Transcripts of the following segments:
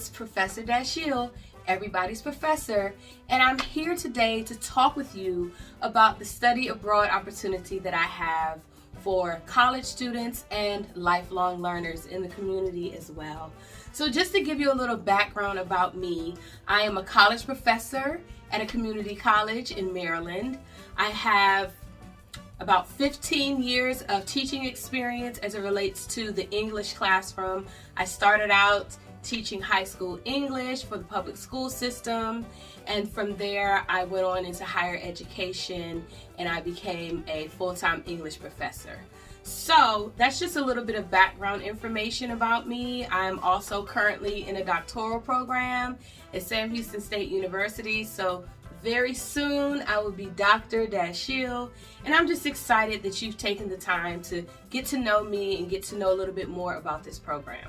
it's Professor Dashiell, everybody's professor, and I'm here today to talk with you about the study abroad opportunity that I have for college students and lifelong learners in the community as well. So just to give you a little background about me, I am a college professor at a community college in Maryland. I have about 15 years of teaching experience as it relates to the English classroom. I started out teaching high school English for the public school system, and from there I went on into higher education and I became a full-time English professor. So that's just a little bit of background information about me. I'm also currently in a doctoral program at Sam Houston State University, so very soon I will be Dr. Dashiell, and I'm just excited that you've taken the time to get to know me and get to know a little bit more about this program.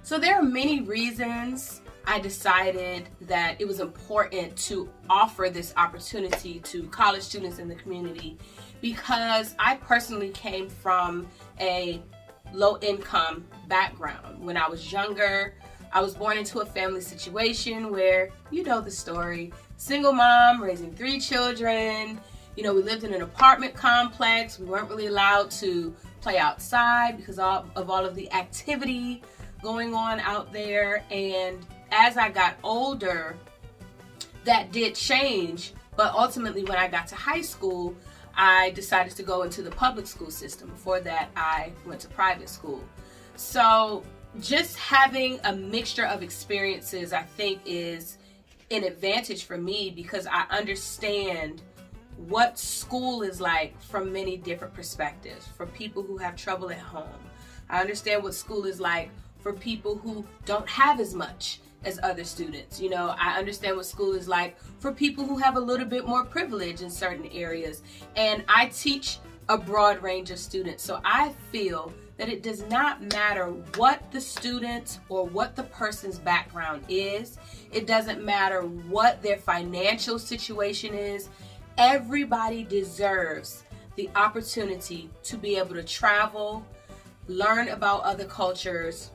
So there are many reasons I decided that it was important to offer this opportunity to college students in the community, because I personally came from a low-income background. When I was younger, I was born into a family situation where, you know the story, single mom raising 3 children. We lived in an apartment complex. We weren't really allowed to play outside because of all of the activity going on out there. And as I got older, that did change. But ultimately, when I got to high school, I decided to go into the public school system. Before that, I went to private school. So just having a mixture of experiences, I think, is an advantage for me, because I understand what school is like from many different perspectives. For people who have trouble at home, I understand what school is like for people who don't have as much as other students. I understand what school is like for people who have a little bit more privilege in certain areas. And I teach a broad range of students. So I feel that it does not matter what the student or what the person's background is. It doesn't matter what their financial situation is. Everybody deserves the opportunity to be able to travel, learn about other cultures,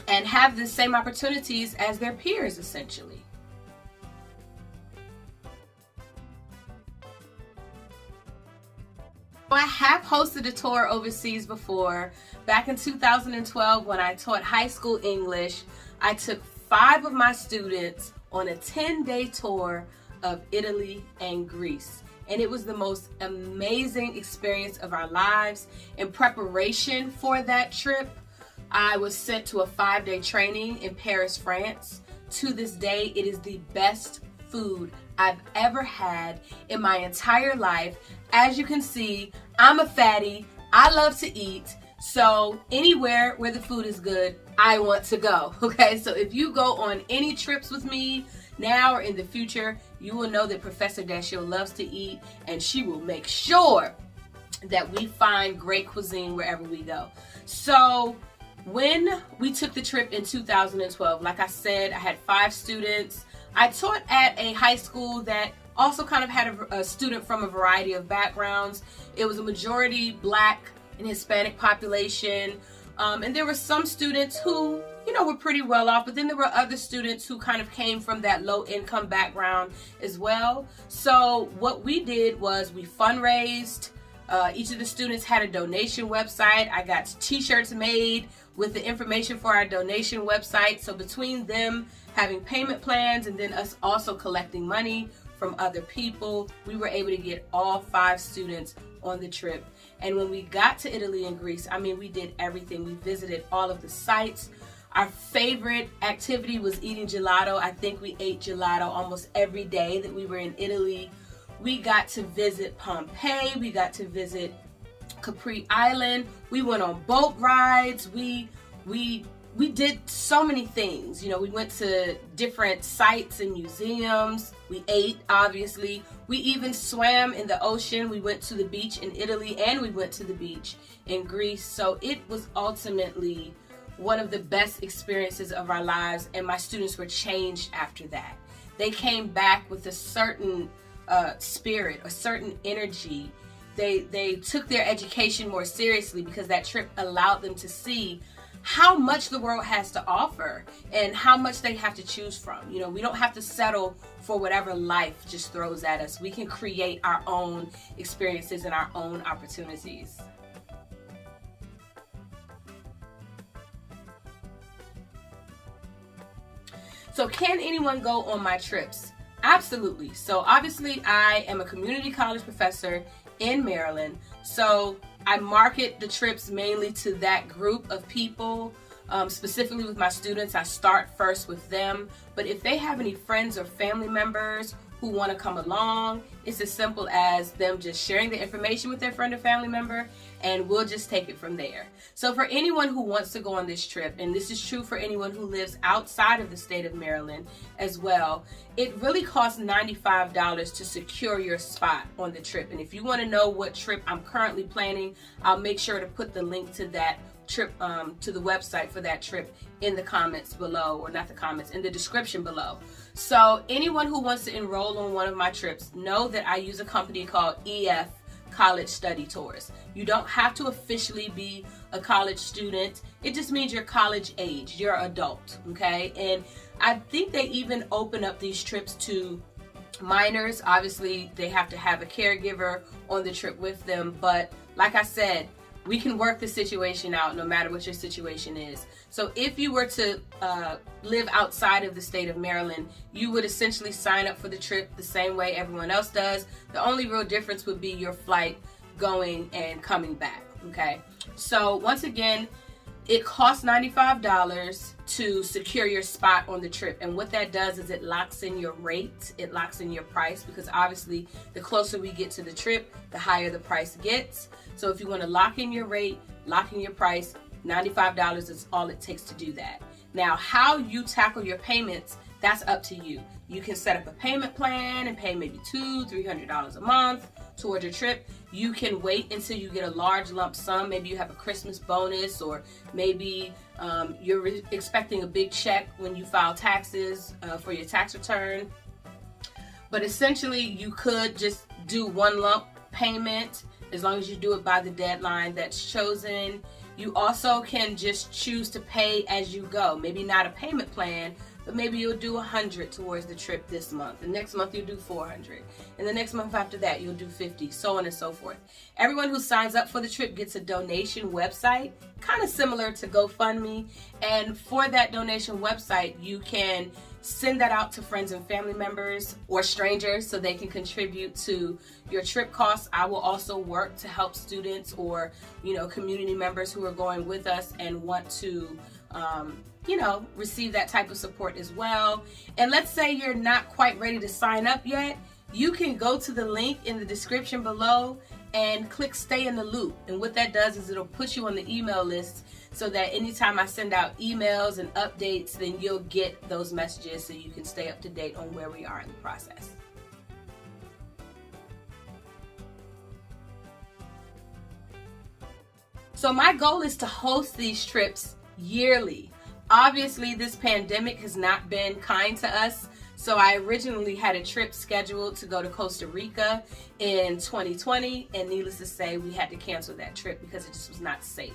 and have the same opportunities as their peers, essentially. I have hosted a tour overseas before. Back in 2012, when I taught high school English, I took 5 of my students on a 10-day tour of Italy and Greece. And it was the most amazing experience of our lives. In preparation for that trip, I was sent to a 5-day training in Paris, France. To this day, it is the best food I've ever had in my entire life. As you can see, I'm a fatty. I love to eat. So anywhere where the food is good, I want to go. Okay, so if you go on any trips with me now or in the future, you will know that Professor Dashiell loves to eat, and she will make sure that we find great cuisine wherever we go. So when we took the trip in 2012, like I said, I had 5 students. I taught at a high school that also kind of had a student from a variety of backgrounds. It was a majority Black and Hispanic population. And there were some students who, were pretty well off, but then there were other students who kind of came from that low income background as well. So what we did was we fundraised. Each of the students had a donation website. I got t-shirts made with the information for our donation website. So between them having payment plans and then us also collecting money from other people, we were able to get all 5 students on the trip. And when we got to Italy and Greece, we did everything. We visited all of the sites. Our favorite activity was eating gelato. I think we ate gelato almost every day that we were in Italy. We got to visit Pompeii. We got to visit Capri Island. We went on boat rides. We did so many things. We went to different sites and museums. We ate, obviously. We even swam in the ocean. We went to the beach in Italy and we went to the beach in Greece. So it was ultimately one of the best experiences of our lives, and my students were changed after that. They came back with a certain spirit, a certain energy, they took their education more seriously, because that trip allowed them to see how much the world has to offer and how much they have to choose from. You know, we don't have to settle for whatever life just throws at us. We can create our own experiences and our own opportunities. So can anyone go on my trips? Absolutely. So obviously I am a community college professor in Maryland. So I market the trips mainly to that group of people. Specifically with my students, I start first with them. But if they have any friends or family members who want to come along, it's as simple as them just sharing the information with their friend or family member, and we'll just take it from there. So for anyone who wants to go on this trip, and this is true for anyone who lives outside of the state of Maryland as well, it really costs $95 to secure your spot on the trip. And if you want to know what trip I'm currently planning, I'll make sure to put the link to that trip, to the website for that trip in the comments below, or not the comments, in the description below. So anyone who wants to enroll on one of my trips, know that I use a company called EF College Study Tours. You don't have to officially be a college student. It just means you're college age, you're adult, okay? And I think they even open up these trips to minors. Obviously, they have to have a caregiver on the trip with them, but like I said, we can work the situation out no matter what your situation is. So if you were to live outside of the state of Maryland, you would essentially sign up for the trip the same way everyone else does. The only real difference would be your flight going and coming back, okay? So once again, it costs $95 to secure your spot on the trip. And what that does is it locks in your rate, it locks in your price, because obviously the closer we get to the trip, the higher the price gets. So if you want to lock in your rate, lock in your price, $95 is all it takes to do that. Now, how you tackle your payments, that's up to you. You can set up a payment plan and pay maybe $200-300 a month towards your trip. You can wait until you get a large lump sum. Maybe you have a Christmas bonus, or maybe you're expecting a big check when you file taxes for your tax return. But essentially, you could just do one lump payment as long as you do it by the deadline that's chosen. You also can just choose to pay as you go. Maybe not a payment plan, but maybe you'll do 100 towards the trip this month. The next month you'll do 400. And the next month after that you'll do 50, so on and so forth. Everyone who signs up for the trip gets a donation website, kind of similar to GoFundMe. And for that donation website, you can send that out to friends and family members or strangers so they can contribute to your trip costs. I will also work to help students or, community members who are going with us and want to receive that type of support as well. And let's say you're not quite ready to sign up yet, you can go to the link in the description below and click stay in the loop. And what that does is it'll put you on the email list, so that anytime I send out emails and updates, then you'll get those messages so you can stay up to date on where we are in the process. So my goal is to host these trips yearly. Obviously, this pandemic has not been kind to us. So I originally had a trip scheduled to go to Costa Rica in 2020, and needless to say, we had to cancel that trip because it just was not safe.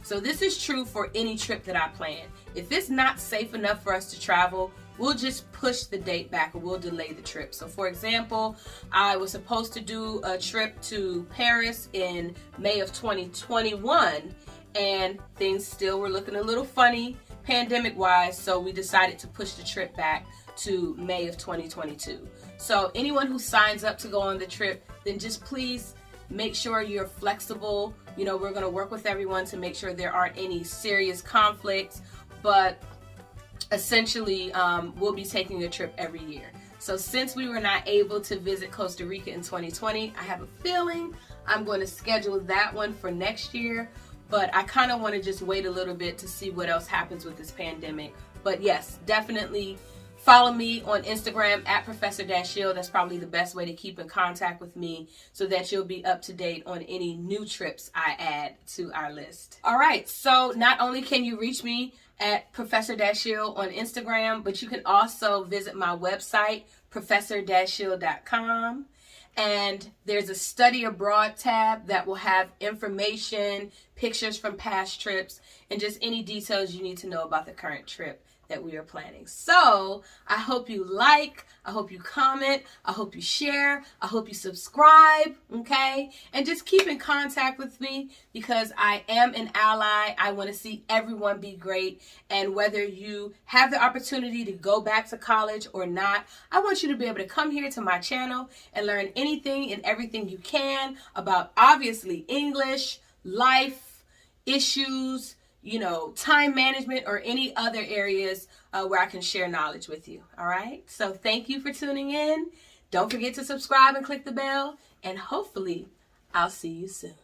So this is true for any trip that I plan. If it's not safe enough for us to travel, we'll just push the date back, or we'll delay the trip. So for example, I was supposed to do a trip to Paris in May of 2021, and things still were looking a little funny pandemic-wise, so we decided to push the trip back to May of 2022. So anyone who signs up to go on the trip, then just please make sure you're flexible. We're going to work with everyone to make sure there aren't any serious conflicts, but essentially we'll be taking a trip every year. So since we were not able to visit Costa Rica in 2020, I have a feeling I'm going to schedule that one for next year, but I kind of want to just wait a little bit to see what else happens with this pandemic. But yes, definitely follow me on Instagram at Professor Dashiell. That's probably the best way to keep in contact with me, so that you'll be up to date on any new trips I add to our list. All right, so not only can you reach me at Professor Dashiell on Instagram, but you can also visit my website, ProfessorDashiell.com. And there's a study abroad tab that will have information, pictures from past trips, and just any details you need to know about the current trip that we are planning. So I hope you like, I hope you comment, I hope you share, I hope you subscribe, okay? And just keep in contact with me, because I am an ally. I want to see everyone be great. And whether you have the opportunity to go back to college or not, I want you to be able to come here to my channel and learn anything and everything you can about, obviously, English, life, issues, time management, or any other areas where I can share knowledge with you. All right. So thank you for tuning in. Don't forget to subscribe and click the bell, and hopefully I'll see you soon.